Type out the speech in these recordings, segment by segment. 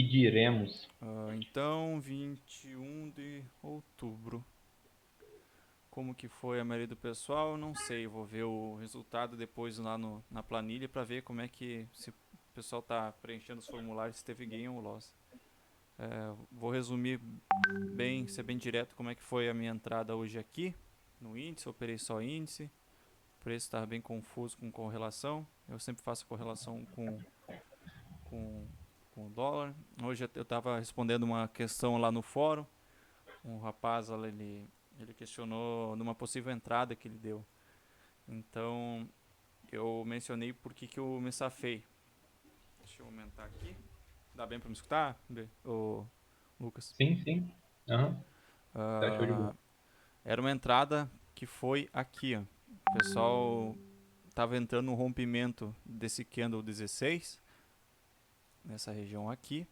pediremos. Então, 21 de outubro. Como que foi a maioria do pessoal? Não sei, vou ver o resultado depois lá na planilha para ver como é que se o pessoal tá preenchendo os formulários, se teve gain ou loss. Vou resumir bem, ser bem direto como é que foi a minha entrada hoje aqui no índice, operei só índice. O preço estava bem confuso com correlação. Eu sempre faço correlação com, com o dólar. Hoje eu estava respondendo uma questão lá no fórum. Um rapaz ele questionou numa possível entrada que ele deu. Então eu mencionei por que eu me safei. Deixa eu aumentar aqui. Dá bem para me escutar, o Lucas? Sim, sim. Aham. Tá show de bola. Ah, era uma entrada que foi aqui, ó. O pessoal estava entrando no rompimento desse candle 16, nessa região aqui.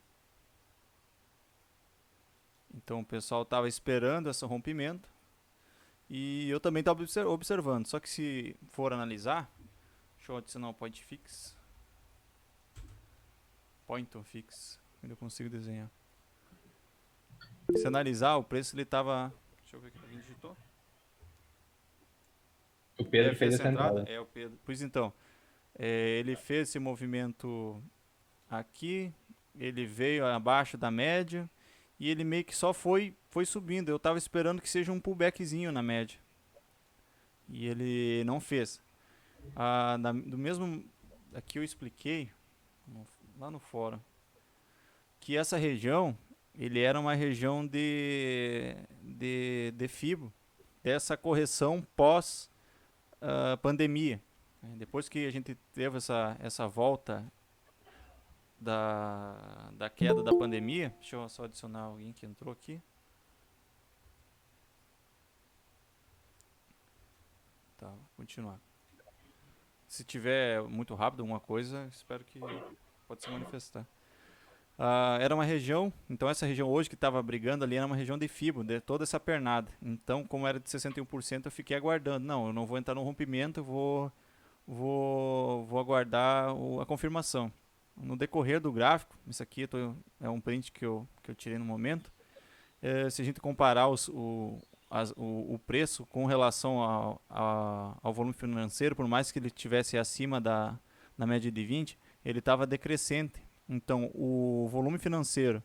Então o pessoal estava esperando esse rompimento e eu também estava observando. Só que se for analisar, deixa eu adicionar o point fix. Point on fix, ainda consigo desenhar. Se analisar, o preço ele estava. Deixa eu ver o que alguém digitou. O É, Pedro fez fez essa essa entrada? entrada. É o Pedro. Pois então, ele fez esse movimento aqui, ele veio abaixo da média e ele meio que só foi subindo. Eu estava esperando que seja um pullbackzinho na média e ele não fez. Do mesmo aqui eu expliquei lá no fórum que essa região ele era uma região de FIBO dessa correção pós pandemia. Depois que a gente teve essa volta da queda da pandemia, deixa eu só adicionar alguém que entrou aqui. Tá, vou continuar. Se tiver muito rápido alguma coisa, espero que pode se manifestar. Era uma região, então essa região hoje que estava brigando ali era uma região de FIBO, de toda essa pernada. Então, como era de 61%, eu fiquei aguardando. Não, eu não vou entrar no rompimento, vou aguardar a confirmação. No decorrer do gráfico, isso aqui é um print que eu tirei no momento. Se a gente comparar o preço com relação ao volume financeiro, por mais que ele estivesse acima da média de 20, ele estava decrescente. Então, o volume financeiro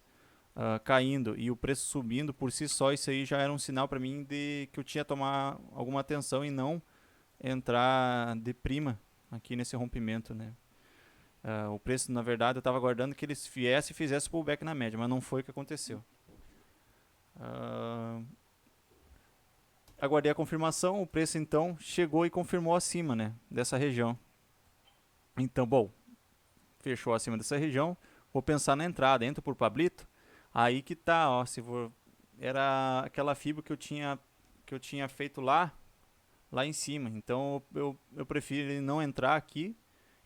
caindo e o preço subindo por si só, isso aí já era um sinal para mim de que eu tinha que tomar alguma atenção e não entrar de prima aqui nesse rompimento, né? O preço, na verdade, eu estava aguardando que eles viessem e fizessem pullback na média, mas não foi o que aconteceu. Aguardei a confirmação, o preço então chegou e confirmou acima, né, dessa região. Então, bom, fechou acima dessa região, vou pensar na entrada, entro por Pablito, aí que tá, ó, se for, era aquela fibra que eu tinha feito lá em cima. Então eu prefiro não entrar aqui.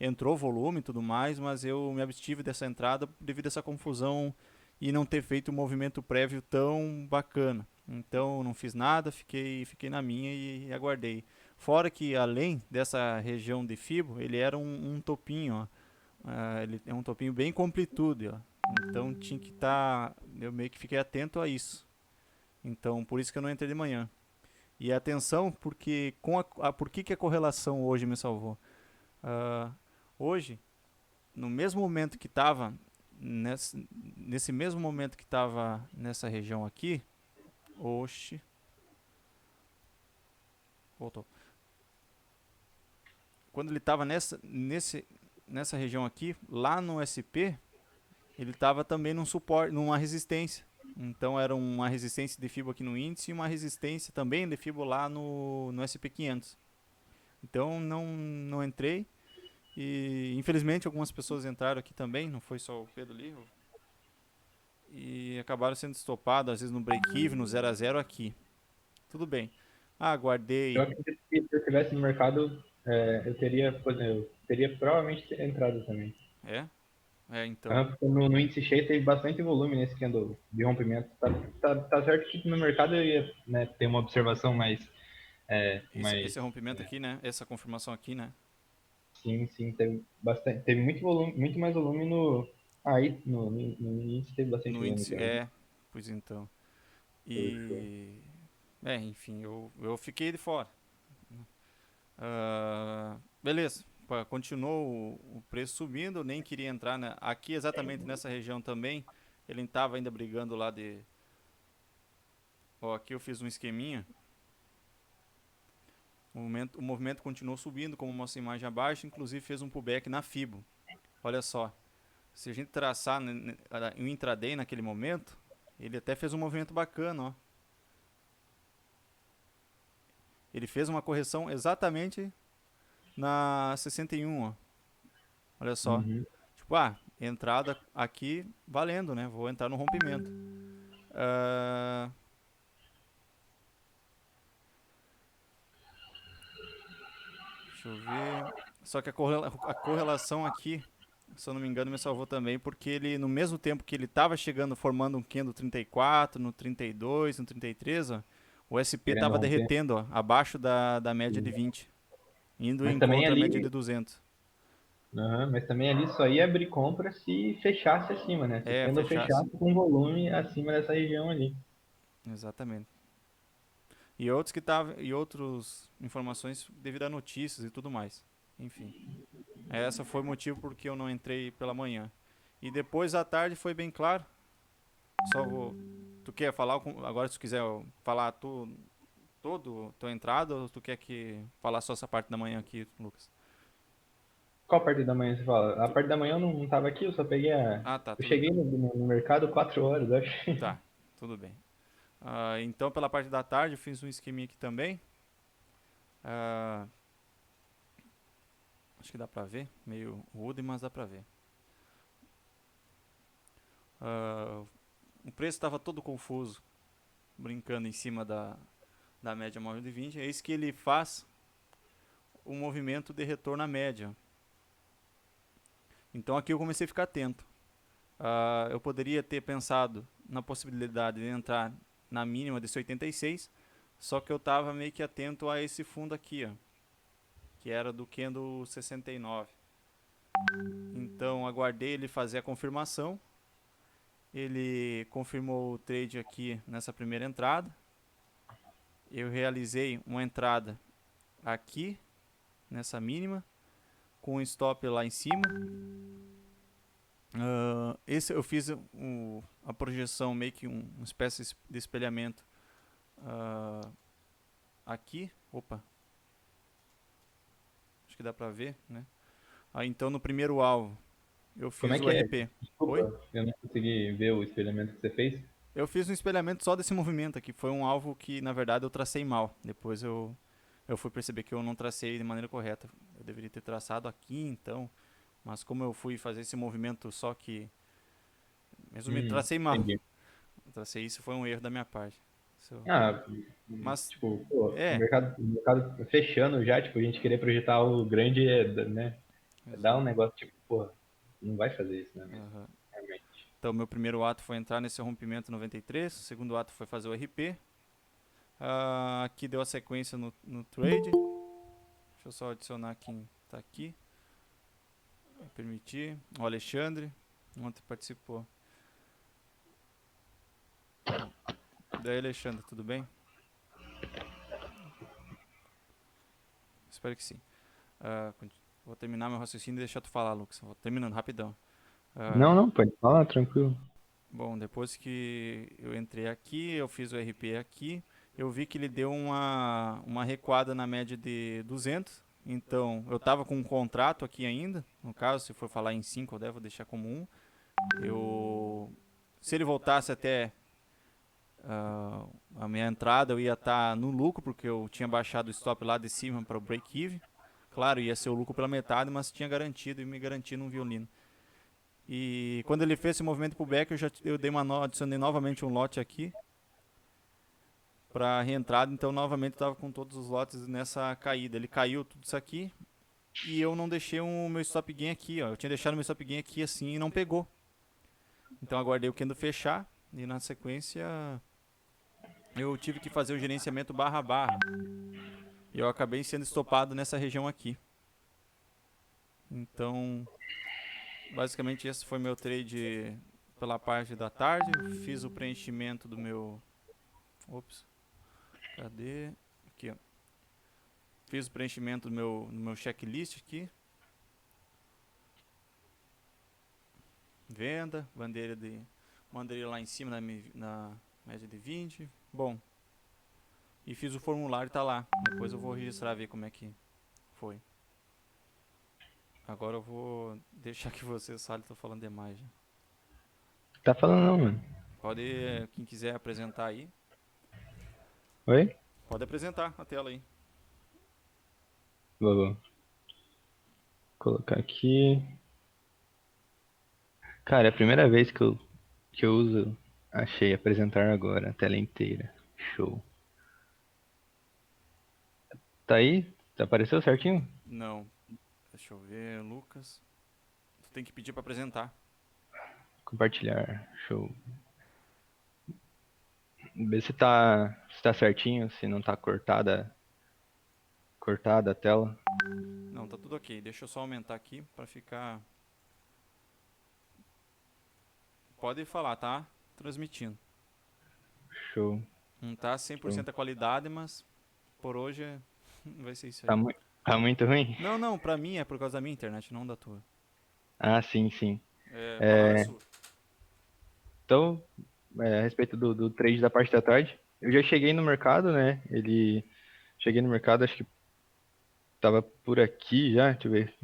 Entrou volume e tudo mais, mas eu me abstive dessa entrada devido a essa confusão e não ter feito um movimento prévio tão bacana. Então não fiz nada, fiquei na minha e aguardei. Fora que além dessa região de Fibo, ele era um topinho, ó. Ele é um topinho bem completude, ó. Então tinha que estar, eu meio que fiquei atento a isso. Então por isso que eu não entrei de manhã. E atenção, porque por que a correlação hoje me salvou? Ah, hoje, no mesmo momento que estava nesse mesmo momento que estava nessa região aqui, oxe, voltou. Quando ele estava nessa região aqui, lá no SP, ele estava também num suporte, numa resistência. Então era uma resistência de FIBO aqui no índice e uma resistência também de FIBO lá no SP500. Então não entrei. E infelizmente algumas pessoas entraram aqui também, não foi só o Pedro ali, e acabaram sendo estopados, às vezes no break-even, no 0 a 0 aqui. Tudo bem. Eu Guardei. acredito que se eu estivesse no mercado, eu teria provavelmente entrado também. É? Então. Porque no índice cheio teve bastante volume nesse candle de rompimento. Tá certo que no mercado eu ia, né, ter uma observação mais, Esse rompimento aqui, né? Essa confirmação aqui, né? sim, sim, teve muito volume, muito mais volume Aí no início teve bastante No volume índice, também. pois então. Show, show. E, enfim, eu fiquei de fora. Beleza, continuou o preço subindo, eu nem queria entrar, né? Aqui exatamente nessa região também, ele estava ainda brigando lá de... Ó, aqui eu fiz um esqueminha, o movimento continuou subindo, como mostra a imagem abaixo, inclusive fez um pullback na FIBO. Olha só, se a gente traçar o intraday naquele momento, ele até fez um movimento bacana, ó. Ele fez uma correção exatamente na 61, ó. Olha só. Uhum. Tipo, entrada aqui valendo, né? Vou entrar no rompimento. Ah, deixa eu ver. Só que a correlação aqui, se eu não me engano, me salvou também, porque ele, no mesmo tempo que ele estava chegando, formando um candle 34, no 32, no 33, ó, o SP Querendo estava romper. derretendo, ó, abaixo da média de 20, indo Mas em também contra a média de ali, 200. aham, mas também ali só ia abrir compra se fechasse acima, né? Se o candle Fechasse. fechasse com volume acima dessa região ali. Exatamente. E outros que estavam e outras informações devido a notícias e tudo mais. Enfim, essa foi o motivo porque eu não entrei pela manhã. E depois à tarde foi bem claro. Só vou Tu quer falar agora se tu quiser falar todo tua entrada ou tu quer que falar só essa parte da manhã aqui, Lucas? Qual parte da manhã você fala? A parte da manhã eu não tava aqui, eu só peguei a. Tá, Eu tudo cheguei bem. no mercado 4 horas, acho. Tá, tudo bem. Então pela parte da tarde eu fiz um esqueminha aqui também. Ah, acho que dá pra ver, meio rude, mas dá pra ver. Ah, o preço estava todo confuso, brincando em cima da média móvel de 20. É isso que ele faz o movimento de retorno à média. Então aqui eu comecei a ficar atento. Eu poderia ter pensado na possibilidade de entrar na mínima desse 86, só que eu estava meio que atento a esse fundo aqui, ó, que era do candle 69. Então aguardei ele fazer a confirmação. Ele confirmou o trade aqui nessa primeira entrada. Eu realizei uma entrada aqui nessa mínima com um stop lá em cima. Esse eu fiz a projeção meio que uma espécie de espelhamento aqui. Opa, acho que dá pra ver, né? Então no primeiro alvo eu Como fiz é o que é? RP. Oi? Desculpa, eu não consegui ver o espelhamento que você fez. Eu fiz um espelhamento só desse movimento aqui. Foi um alvo que na verdade eu tracei mal. Depois eu fui perceber que eu não tracei de maneira correta. Eu deveria ter traçado aqui então. Mas como eu fui fazer esse movimento só que... Resumindo, tracei mal. Entendi. Tracei isso, foi um erro da minha parte. Isso- Ah, Mas, tipo, pô, é. o mercado fechando já, tipo, a gente querer projetar algo grande né? Dá um Exato. negócio, tipo, pô, não vai fazer isso, né? Mas, Aham. realmente. Então, meu primeiro ato foi entrar nesse rompimento 93. O segundo ato foi fazer o RP. Aqui deu a sequência no trade. Deixa eu só adicionar quem tá aqui. Permitir. O Alexandre. Ontem participou. Daí, Alexandre, tudo bem? Espero que sim. Vou terminar meu raciocínio e deixar tu falar, Lucas. Vou terminando rapidão. Não, Ah, não, pode falar, tranquilo. Bom, depois que eu entrei aqui, eu fiz o RP aqui, eu vi que ele deu uma recuada na média de 200. Então, eu estava com um contrato aqui ainda. No caso, se for falar em 5, eu devo deixar como 1. Se ele voltasse até a minha entrada, eu ia estar no lucro, porque eu tinha baixado o stop lá de cima para o break-even. Claro, ia ser o lucro pela metade, mas tinha garantido e me garantia um violino. E quando ele fez esse movimento pro back, eu dei adicionei novamente um lote aqui para reentrada, então novamente estava com todos os lotes nessa caída. Ele caiu tudo isso aqui e eu não deixei o meu stop gain aqui, ó. Eu tinha deixado o meu stop gain aqui assim e não pegou. Então aguardei o candle fechar e na sequência eu tive que fazer o gerenciamento barra barra. E eu acabei sendo estopado nessa região aqui. Então basicamente esse foi meu trade pela parte da tarde. Fiz o preenchimento do meu. Ops, cadê? Aqui, ó. Fiz o preenchimento do meu checklist aqui. Venda, mandei lá em cima na média de 20. Bom, e fiz o formulário, tá lá. Depois eu vou registrar, ver como é que foi. Agora eu vou deixar que você fale, tô falando demais já. Tá falando não, mano. Pode, quem quiser apresentar aí, Oi? pode apresentar a tela aí. Vou colocar aqui. Cara, é a primeira vez que eu uso. Achei apresentar agora, a tela inteira. Show. Tá aí? Apareceu certinho? Não, deixa eu ver, Lucas. Tu tem que pedir pra apresentar. Compartilhar. Show. Vê se tá certinho, se não tá cortada a tela. Não, tá tudo ok. Deixa eu só aumentar aqui pra ficar. Pode falar, tá? Transmitindo. Show. Não tá Show. 100% a qualidade, mas por hoje vai ser isso Tá, aí. tá muito ruim? Não, não, pra mim é por causa da minha internet, não da tua. Ah, sim, sim. É, a palavra é É, sua. então, a respeito do trade da parte da tarde, eu já cheguei no mercado, né? Cheguei no mercado, acho que tava por aqui já, deixa eu ver.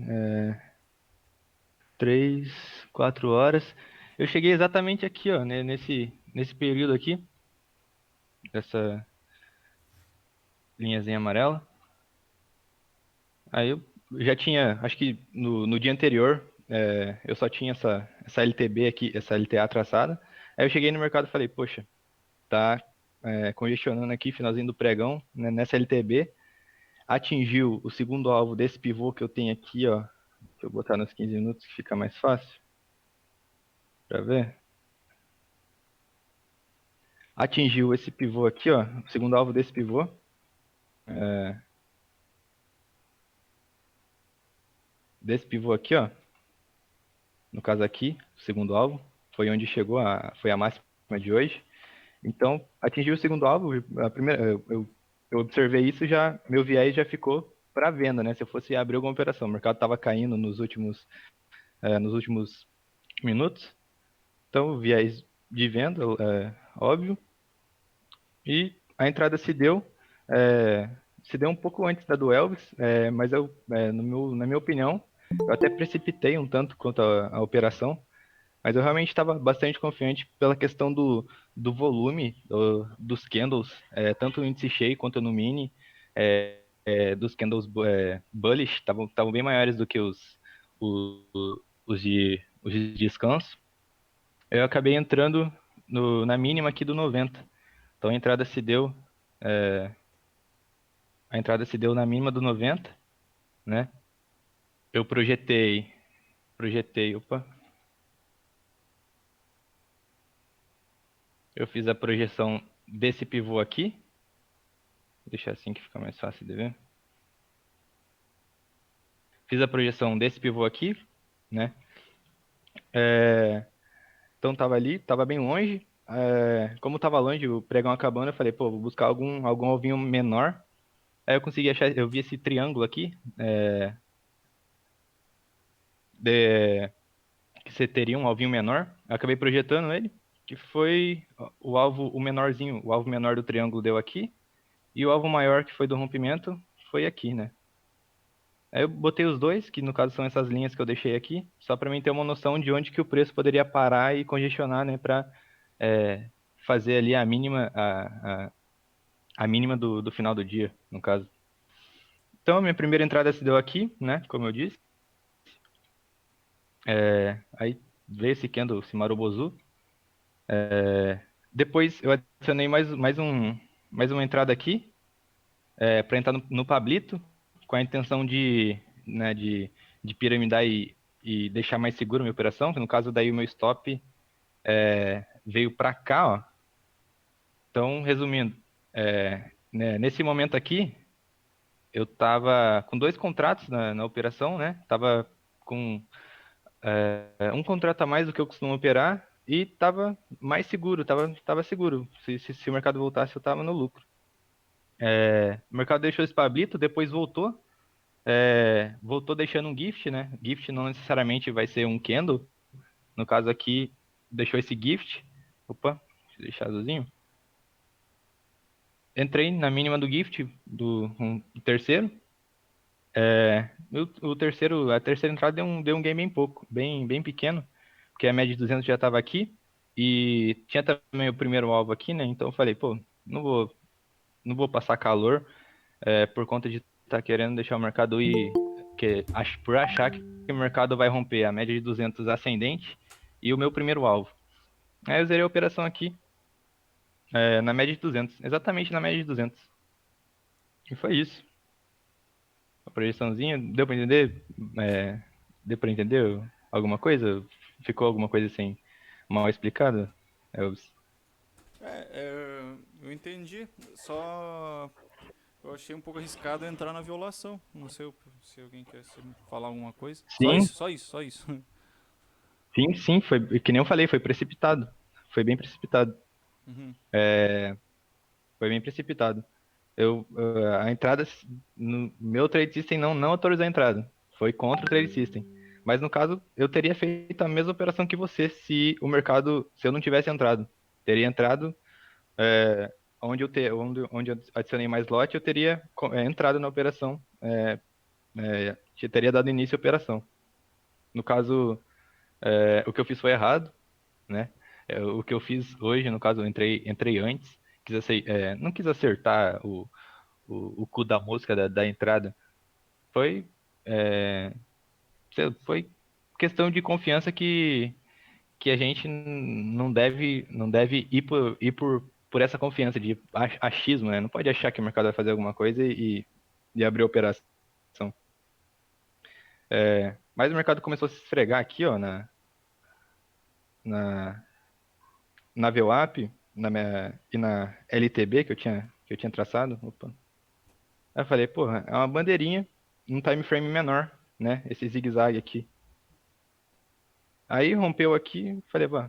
3, 4 horas. Eu cheguei exatamente aqui, ó, né, nesse período aqui, dessa linhazinha amarela. Aí eu já tinha, acho que no dia anterior, eu só tinha essa LTB aqui, essa LTA traçada. Aí eu cheguei no mercado e falei, poxa, tá congestionando aqui, finalzinho do pregão, né, nessa LTB. Atingiu o segundo alvo desse pivô que eu tenho aqui, ó. Deixa eu botar nos 15 minutos que fica mais fácil pra ver. Atingiu esse pivô aqui, ó, o segundo alvo desse pivô. Desse pivô aqui, ó. No caso aqui, o segundo alvo, foi onde chegou foi a máxima de hoje. Então, atingiu o segundo alvo, a primeira, eu observei isso já, meu viés já ficou para venda, né? Se eu fosse abrir alguma operação, o mercado estava caindo nos últimos minutos, então o viés de venda, óbvio, e a entrada se deu um pouco antes da do Elvis, mas na minha opinião, eu até precipitei um tanto quanto a operação, mas eu realmente estava bastante confiante pela questão do volume dos candles, tanto no índice Shay quanto no mini, dos candles bullish, estavam bem maiores do que os de descanso. Eu acabei entrando na mínima aqui do 90. Então a entrada se deu na mínima do 90, né? Eu opa, eu fiz a projeção desse pivô aqui. Vou deixar assim que fica mais fácil de ver. Fiz a projeção desse pivô aqui, né? Então tava ali, tava bem longe. Como tava longe, o pregão acabando, eu falei, pô, vou buscar algum alvinho menor. Aí eu consegui achar, eu vi esse triângulo aqui, que você teria um alvinho menor. Eu acabei projetando ele, que foi o alvo, o menorzinho, o alvo menor do triângulo deu aqui, e o alvo maior, que foi do rompimento, foi aqui, né? Aí eu botei os dois, que no caso são essas linhas que eu deixei aqui, só para mim ter uma noção de onde que o preço poderia parar e congestionar, né, para fazer ali a mínima do final do dia, no caso. Então, a minha primeira entrada se deu aqui, né, como eu disse. Aí veio esse candle, esse Marubozu. Depois eu adicionei mais uma entrada aqui, para entrar no Pablito, com a intenção né, de piramidar e deixar mais seguro a minha operação, que no caso daí o meu stop veio para cá, ó. Então, resumindo, né, nesse momento aqui, eu tava com dois contratos na operação, né? Tava com um contrato a mais do que eu costumo operar e tava mais seguro, tava seguro. Se o mercado voltasse, eu tava no lucro. O mercado deixou esse pablito, depois voltou. Voltou deixando um gift, né? Gift não necessariamente vai ser um candle. No caso aqui, deixou esse gift. Opa, deixa eu deixar azulzinho. Entrei na mínima do gift, do terceiro. A terceira entrada deu um game bem pouco, bem pequeno, porque a média de 200 já estava aqui. E tinha também o primeiro alvo aqui, né? Então eu falei, pô, não vou passar calor por conta de estar querendo deixar o mercado ir, por achar que o mercado vai romper a média de 200 ascendente e o meu primeiro alvo. Aí eu zerei a operação aqui, na média de 200, exatamente na média de 200. E foi isso. A projeçãozinha, deu pra entender? É, deu pra entender alguma coisa? Ficou alguma coisa assim mal explicada? Elvis? Eu entendi. Só eu achei um pouco arriscado entrar na violação. Não sei se alguém quer falar alguma coisa. Só Sim, isso, só isso, só isso. sim, foi que nem eu falei, foi precipitado. Foi bem precipitado. Uhum. Foi bem precipitado. A entrada no meu trade system não autorizou a entrada. Foi contra o trade system. Mas no caso, eu teria feito a mesma operação que você se eu não tivesse entrado. Teria entrado onde eu adicionei mais lote, eu teria entrado na operação, teria dado início à operação. No caso, o que eu fiz foi errado, né? O que eu fiz hoje, no caso, eu entrei antes, não quis acertar o cu da mosca da entrada. Foi, é, foi questão de confiança que a gente não deve ir por essa confiança de achismo, né? Não pode achar que o mercado vai fazer alguma coisa e abrir a operação. Mas o mercado começou a se esfregar aqui, ó, na, na VWAP, e na LTB que eu tinha traçado. Opa. Aí eu falei, porra, é uma bandeirinha, um time frame menor, né? Esse zigue-zague aqui. Aí rompeu aqui, falei, pô,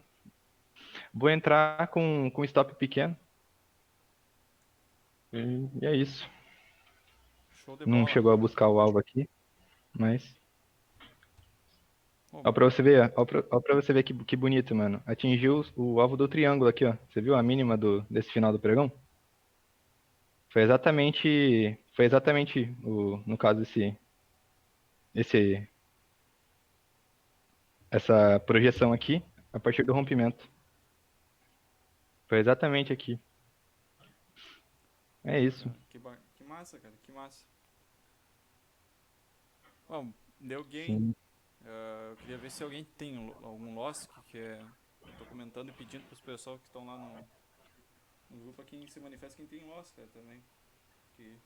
vou entrar com stop pequeno. E é isso. Show de Não bola. chegou a buscar o alvo aqui, mas. Bom, Ó pra você ver, ó pra você ver que bonito, mano. Atingiu o alvo do triângulo aqui, ó. Você viu a mínima desse final do pregão? Foi exatamente no caso, esse, essa projeção aqui, a partir do rompimento. Foi exatamente aqui. É pô, isso. cara, que massa, cara, que massa. Bom, deu game. Sim. Eu queria ver se alguém tem algum Lost que é. Eu tô comentando e pedindo pros pessoal que estão lá no grupo aqui se manifesta quem tem Lost, cara, também. Que,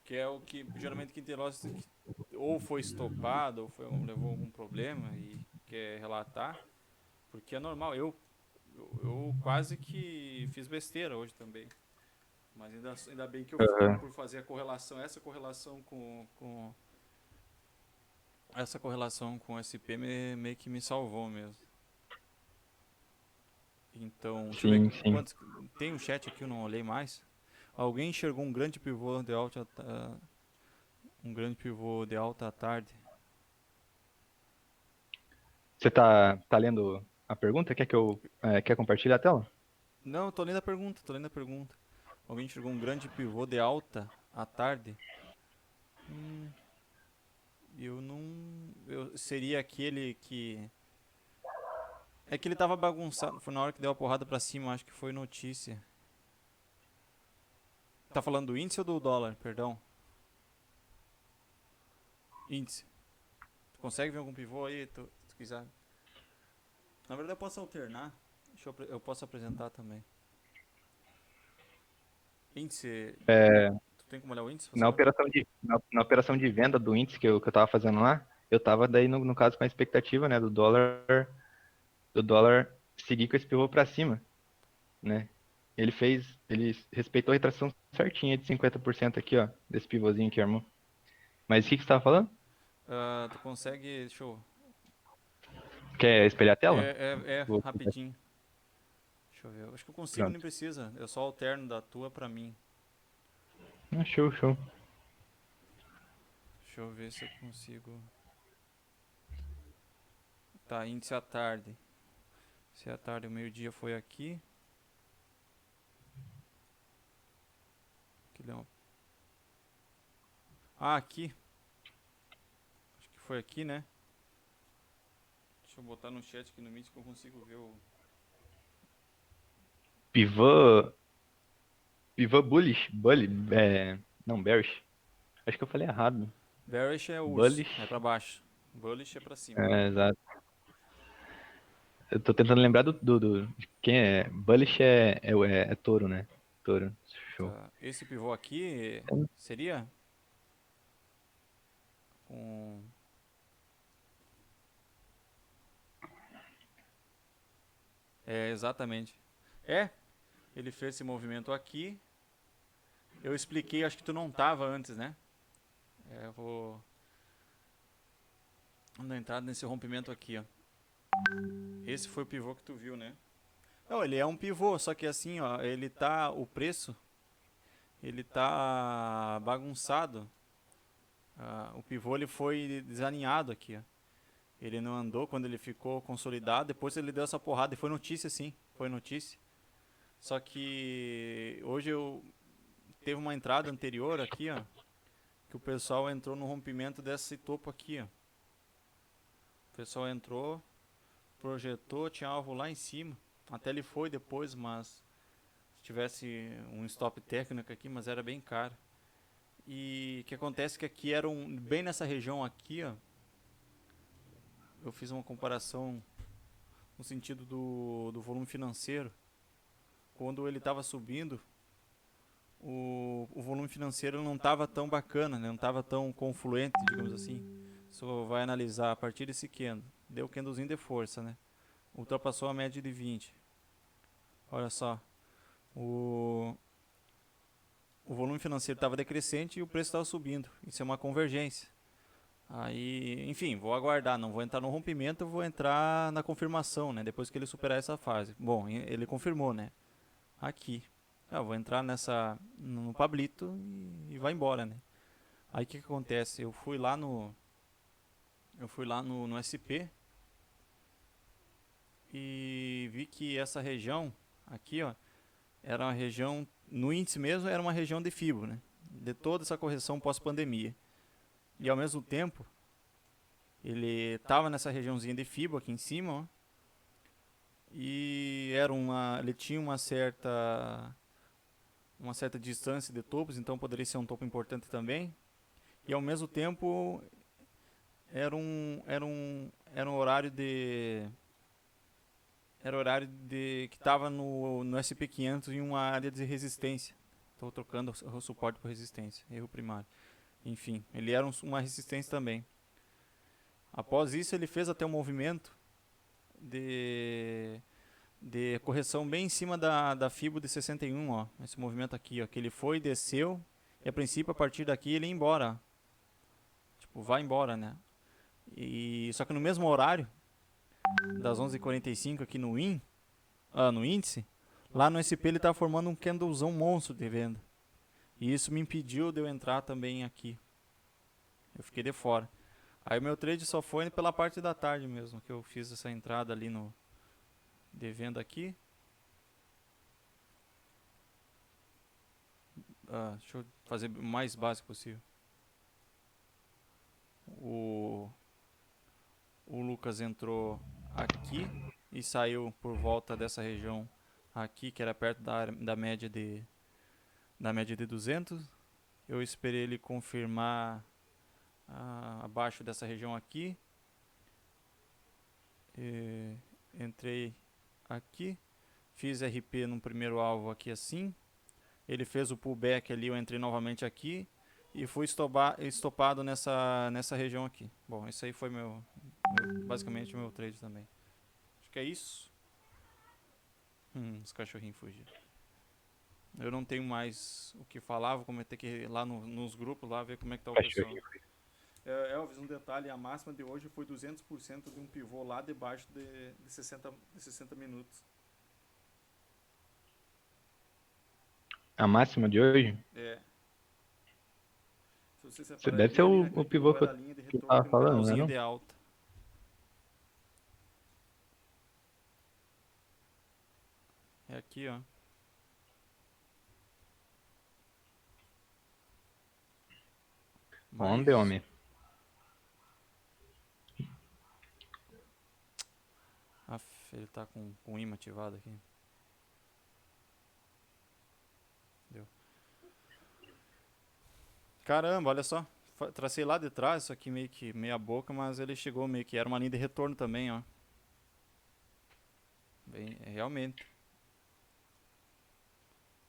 que é o que geralmente quem tem Lost ou foi estopado ou levou algum problema e quer relatar. Porque é normal, eu quase que fiz besteira hoje também. Mas ainda bem que eu optei Aham. por fazer a correlação, essa correlação com SP meio que me salvou mesmo. Então, deixa eu ver Sim, sim. quantos. Tem um chat aqui, eu não olhei mais. Alguém enxergou um grande pivô de alta à tarde? Você tá lendo a pergunta? Quer compartilhar a tela? Não, eu tô lendo a pergunta, tô lendo a pergunta. Alguém enxergou um grande pivô de alta à tarde? Hum, eu não. Seria aquele que. É que ele tava bagunçado. Foi na hora que deu a porrada pra cima, acho que foi notícia. Tá falando do índice ou do dólar? Perdão. Índice. Tu consegue ver algum pivô aí, se quiser? Na verdade eu posso alternar. Eu posso apresentar também. Índice. Tu tem como olhar o índice, Na Pascoal? operação na operação de venda do índice que eu tava fazendo lá, eu tava daí no caso com a expectativa, né, do dólar seguir com esse pivô para cima, né? Ele respeitou a retração certinha de 50% aqui, ó, desse pivôzinho que armou. Mas o que você tava falando? Tu consegue. Deixa eu. Quer espelhar a tela? É Vou- rapidinho. Deixa eu ver. Acho que eu consigo, nem Pronto. precisa. Eu só alterno da tua pra mim. Ah, show, show. Deixa eu ver se eu consigo. Tá, índice à tarde. Se à tarde, o meio-dia foi aqui. Que deu uma... Ah, aqui. Acho que foi aqui, né? Deixa eu botar no chat aqui no Meet que eu consigo ver o. Pivô. Pivô bullish. Bully. Não, bearish. Acho que eu falei errado. Bearish é o urso, é Bullish. pra baixo. Bullish é pra cima. Exato. Eu tô tentando lembrar quem é. Bullish é touro, né? Touro. Show. Tá. Esse pivô aqui seria com. É, exatamente. É, ele fez esse movimento aqui. Eu expliquei, acho que tu não tava antes, né? Eu vou dar entrada nesse rompimento aqui, ó. Esse foi o pivô que tu viu, né? Não, ele é um pivô, só que assim, ó, ele tá. O preço, ele tá bagunçado. O pivô ele foi desalinhado aqui, ó. Ele não andou quando ele ficou consolidado. Depois ele deu essa porrada e foi notícia, sim. Foi notícia. Só que hoje eu teve uma entrada anterior aqui, ó, que o pessoal entrou no rompimento desse topo aqui, ó. O pessoal entrou, projetou, tinha alvo lá em cima. Até ele foi depois, mas se tivesse um stop técnico aqui, mas era bem caro. E o que acontece é que aqui era bem nessa região aqui, ó. Eu fiz uma comparação no sentido do volume financeiro. Quando ele estava subindo, o volume financeiro não estava tão bacana, né? Não estava tão confluente, digamos assim. Só vai analisar a partir desse candle. Deu candlezinho de força, né? Ultrapassou a média de 20. Olha só, o, o volume financeiro estava decrescente e o preço estava subindo. Isso é uma convergência. Aí, enfim, vou aguardar, não vou entrar no rompimento, vou entrar na confirmação, né? Depois que ele superar essa fase. Bom, ele confirmou, né? Aqui. Eu vou entrar no Pablito e vai embora, né? Aí o que acontece? Eu fui lá no SP e vi que essa região aqui, ó, era uma região no índice mesmo, era uma região de FIBO, né? De toda essa correção pós-pandemia. E ao mesmo tempo, ele estava nessa regiãozinha de FIBO aqui em cima, ó, e ele tinha uma certa distância de topos, então poderia ser um topo importante também. E ao mesmo tempo era um horário de que estava no SP500 em uma área de resistência. Estou trocando o suporte por resistência, erro primário. Enfim, ele era uma resistência também. Após isso, ele fez até um movimento de, de correção bem em cima da FIBO de 61, ó. Esse movimento aqui, ó, que ele foi, desceu, e a princípio, a partir daqui, ele ia embora. Tipo, vai embora, né? Só que no mesmo horário, das 11h45 aqui no índice, lá no SP ele estava formando um candlezão monstro de venda. E isso me impediu de eu entrar também aqui. Eu fiquei de fora. Aí o meu trade só foi pela parte da tarde mesmo, que eu fiz essa entrada ali no de venda aqui. Deixa eu fazer o mais básico possível. O, o Lucas entrou aqui e saiu por volta dessa região aqui, que era perto da média de 200. Eu esperei ele confirmar abaixo dessa região aqui. Entrei aqui, fiz RP no primeiro alvo aqui assim. Ele fez o pullback ali, eu entrei novamente aqui e fui estopado nessa região aqui. Bom, esse aí foi basicamente o meu trade também. Acho que é isso. Os cachorrinhos fugiram. Eu não tenho mais o que falar, vou ter que ir lá nos grupos lá ver como é que tá o pessoal. Cachorrinho. Elvis, um detalhe, a máxima de hoje foi 200% de um pivô lá debaixo de 60 minutos. A máxima de hoje? É, se você separar Deve ser bem ali, o aquele pivô pivô que era eu, a linha de que eu retorno tava de um falando, né? canalzinho Não? de alta. É aqui, ó. Onde, Mas, homem? ele tá com o imã ativado aqui. Deu. Caramba, olha só. Tracei lá de trás, isso aqui meio que meia boca, mas ele chegou meio que era uma linha de retorno também, ó. Bem, realmente.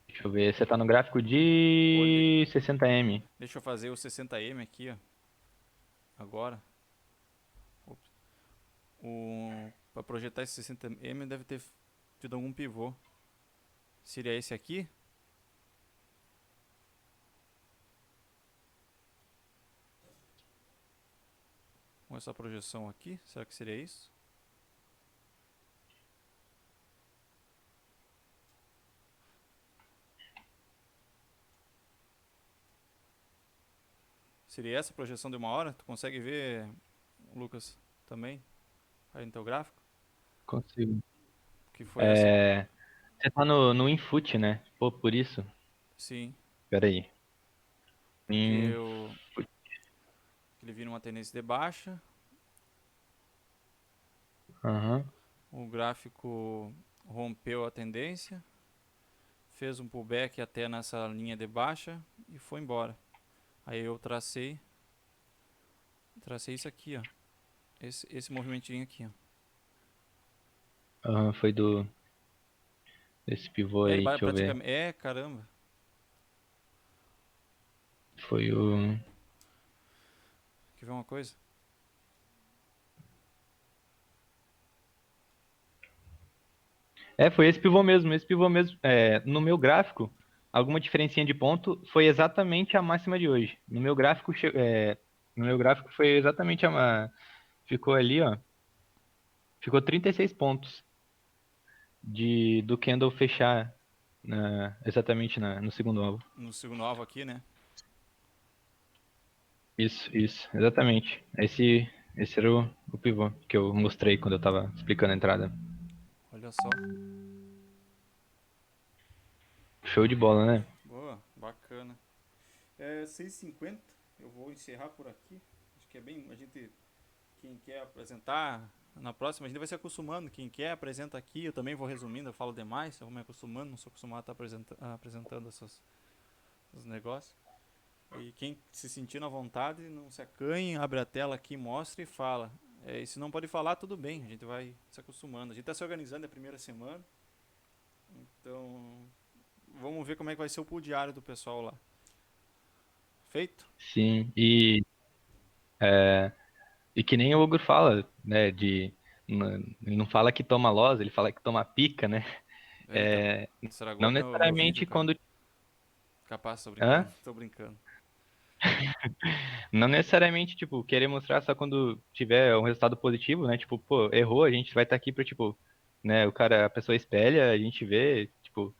Deixa eu ver. Você tá no gráfico Olhei. de 60M. Deixa eu fazer o 60M aqui, ó. Agora. Ops. Para projetar esse 60M deve ter tido algum pivô. Seria esse aqui? Com essa projeção aqui? Será que seria isso? Seria essa a projeção de uma hora? Tu consegue ver, Lucas, também? Aí no teu gráfico? Consigo. Que foi essa? É, você tá no infoot, né? Pô, por isso. Sim, Pera aí. porque ele vira uma tendência de baixa, Aham. o gráfico rompeu a tendência, fez um pullback até nessa linha de baixa e foi embora. Aí eu tracei isso aqui, ó. Esse movimentinho aqui, ó. Aham, foi desse pivô É, ele aí, deixa eu ver. praticamente. É, caramba. Foi o. Quer ver uma coisa? É, foi esse pivô mesmo, esse pivô mesmo. É, no meu gráfico, alguma diferencinha de ponto foi exatamente a máxima de hoje. No meu gráfico foi exatamente ficou ali, ó. Ficou 36 pontos do candle fechar exatamente no segundo alvo. No segundo alvo aqui, né? Isso, exatamente. Esse era o pivô que eu mostrei quando eu tava explicando a entrada. Olha só. Show de bola, né? Boa, bacana. É 6h50. Eu vou encerrar por aqui. Acho que é bem. A gente. Quem quer apresentar. Na próxima a gente vai se acostumando. Quem quer apresenta aqui. Eu também vou resumindo. Eu falo demais. Eu vou me acostumando. Não sou acostumado a estar apresentando esses negócios. E quem se sentir na vontade, não se acanhe. Abre a tela aqui, mostra e fala. E se não pode falar, tudo bem. A gente vai se acostumando. A gente está se organizando a primeira semana. Então. Vamos ver como é que vai ser o pool diário do pessoal lá. Feito? Sim, e que nem o Ogro fala, né? Ele não fala que toma loss, ele fala que toma pica, né? Ele tá. É, Estragou não meu vídeo, necessariamente cara. quando. Capaz, tô Hã? brincando. Tô brincando. Não necessariamente, tipo, querer mostrar só quando tiver um resultado positivo, né? Tipo, pô, errou, a gente vai estar aqui pra, tipo, né? A pessoa espelha, a gente vê, tipo,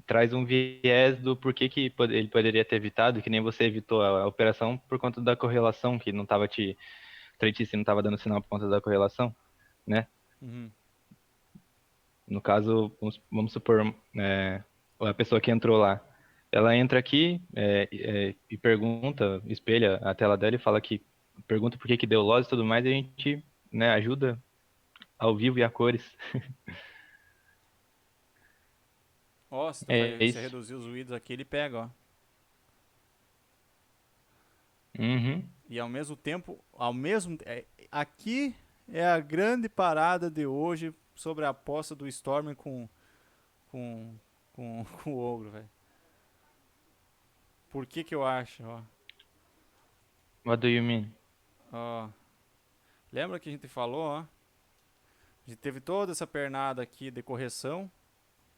traz um viés do porquê que ele poderia ter evitado, que nem você evitou a operação por conta da correlação, que não tava o trade não tava dando sinal por conta da correlação, né? Uhum. No caso, vamos supor, a pessoa que entrou lá, ela entra aqui e pergunta, espelha a tela dela e fala que pergunta por que que deu loss e tudo mais, e a gente, né, ajuda ao vivo e a cores. Ó, se tu É vai se isso. reduzir os ruídos aqui, ele pega, ó. Uhum. E aqui é a grande parada de hoje sobre a aposta do Storm com, com o Ogro, velho. Por que que eu acho, ó? What do you mean? Ó, lembra que a gente falou, ó? A gente teve toda essa pernada aqui de correção,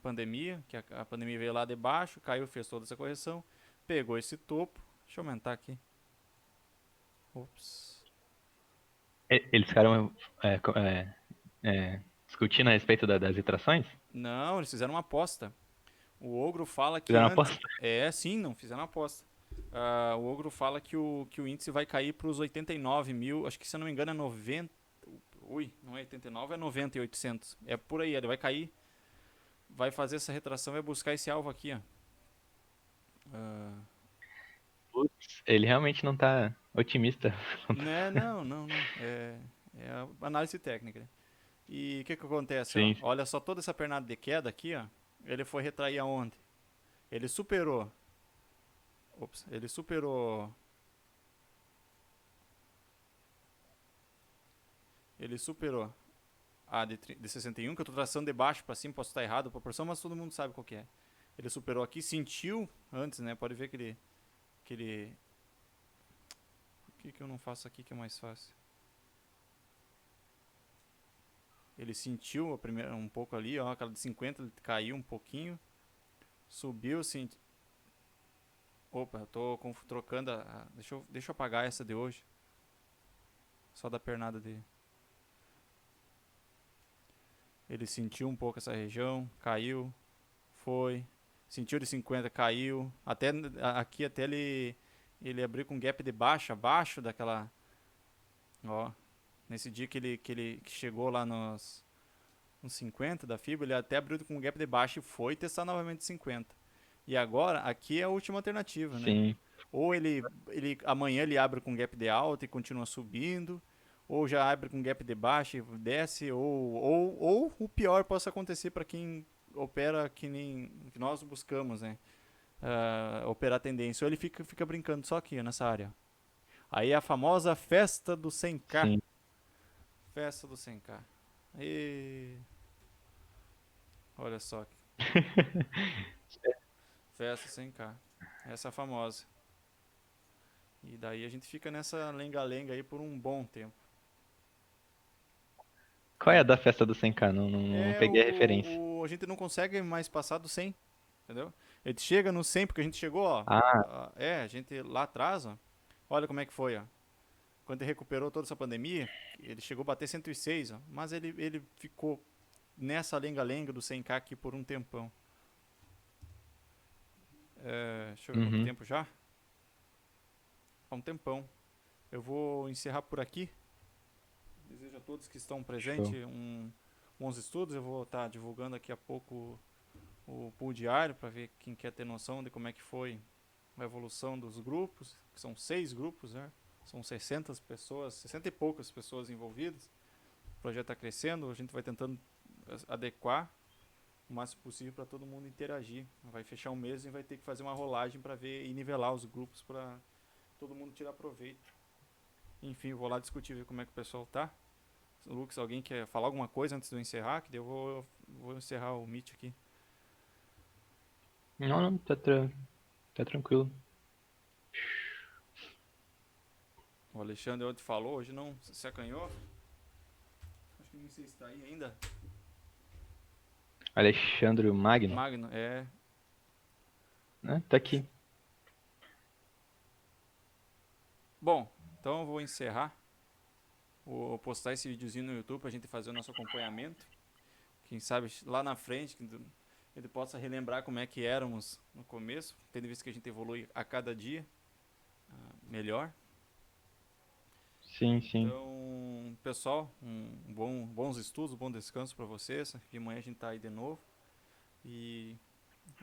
pandemia, que a pandemia veio lá de baixo, caiu, fez toda essa correção, pegou esse topo. Deixa eu aumentar aqui. Ops. Eles ficaram discutindo a respeito das retrações? Não, eles fizeram uma aposta. O Ogro fala que Fizeram uma antes. aposta? É, sim, não fizeram uma aposta. O Ogro fala que o índice vai cair para os 89 mil. Acho que se eu não me engano é 90. Ui, não é 89, é 90.800. É por aí, ele vai cair. Vai fazer essa retração, vai buscar esse alvo aqui, ó. Ah, Putz, ele realmente não tá otimista. né, não, não, não. É a análise técnica, né? E o que que acontece, ó? Sim, sim. Olha só toda essa pernada de queda aqui, ó. Ele foi retrair aonde? Ele superou. Ops, ele superou. Ele superou a de 61, que eu tô traçando de baixo pra cima, posso estar errado a proporção, mas todo mundo sabe qual que é. Ele superou aqui, sentiu antes, né? Pode ver que ele. Por que eu não faço aqui que é mais fácil? Ele sentiu a primeira, um pouco ali, ó, aquela de 50, ele caiu um pouquinho, subiu, senti... Opa, eu tô trocando deixa eu apagar essa de hoje, só da pernada de... Ele sentiu um pouco essa região, caiu, foi, sentiu de 50, caiu, até aqui até ele abriu com gap de baixo, abaixo daquela, ó, nesse dia que chegou lá nos 50 da FIBA, ele até abriu com gap de baixo e foi testar novamente 50. E agora, aqui é a última alternativa, né? Sim. Ou ele amanhã ele abre com gap de alta e continua subindo, ou já abre com gap de baixo e desce, ou o pior possa acontecer para quem opera que nem que nós buscamos, né? Operar tendência. Ou ele fica brincando só aqui nessa área. Aí é a famosa festa do 100k. Sim. Festa do 100k. E olha só, festa 100k. Essa é a famosa. E daí a gente fica nessa lenga-lenga aí por um bom tempo. Qual é a da festa do 100K? Não É peguei a referência. a gente não consegue mais passar do 100, entendeu? A gente chega no 100 porque a gente chegou, ó. Ah, A gente lá atrás, ó. Olha como é que foi, ó. Quando ele recuperou toda essa pandemia, ele chegou a bater 106, ó. Mas ele ficou nessa lenga-lenga do 100k aqui por um tempão. Deixa eu ver quanto uhum. tempo já. Há um tempão. Eu vou encerrar por aqui. Desejo a todos que estão Show. presentes bons estudos. Eu vou estar divulgando daqui a pouco o pool diário para ver quem quer ter noção de como é que foi a evolução dos grupos, que são 6 grupos, né? São 60 pessoas, 60 e poucas pessoas envolvidas. O projeto está crescendo, a gente vai tentando adequar o máximo possível para todo mundo interagir. Vai fechar um mês e vai ter que fazer uma rolagem para ver e nivelar os grupos para todo mundo tirar proveito. Enfim, vou lá discutir ver como é que o pessoal tá. Lucas, alguém quer falar alguma coisa antes de eu encerrar? Que daí vou encerrar o Meet aqui. Não, não, tá tranquilo. O Alexandre ontem falou, hoje não se acanhou. Acho que não sei se está aí ainda. Alexandre Magno, Magno, é. né? Tá aqui. Bom, então eu vou encerrar. Vou postar esse videozinho no YouTube pra gente fazer o nosso acompanhamento. Quem sabe lá na frente ele possa relembrar como é que éramos no começo, tendo visto que a gente evolui a cada dia melhor. Sim, sim. Então, pessoal, bons estudos, bom descanso para vocês. E amanhã a gente tá aí de novo. E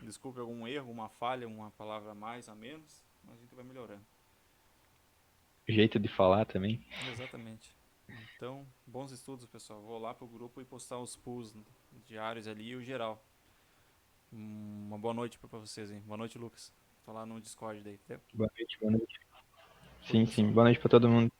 desculpe algum erro, uma falha, uma palavra a mais, a menos, mas a gente vai melhorando. Jeito de falar também. Exatamente. Então, bons estudos, pessoal. Vou lá pro grupo e postar os pools diários ali e o geral. Uma boa noite para vocês, hein? Boa noite, Lucas. Tô lá no Discord daí. Boa noite, boa noite. Falou, Sim, sim. pessoal. Boa noite pra todo mundo.